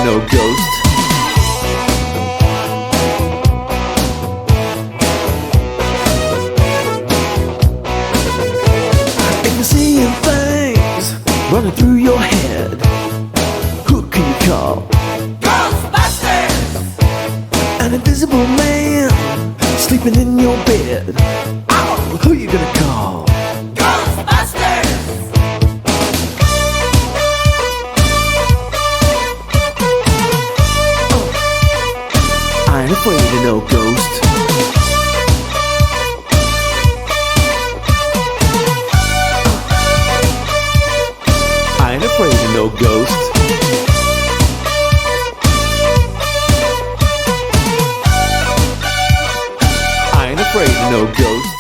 no ghost. If you're seeing things running through your head, who can you call? Ghostbusters! An invisible man sleeping in your bed. Oh, who you gonna call? Ghostbusters! I ain't afraid of no ghost. I ain't afraid of no ghost. I ain't afraid of no ghost.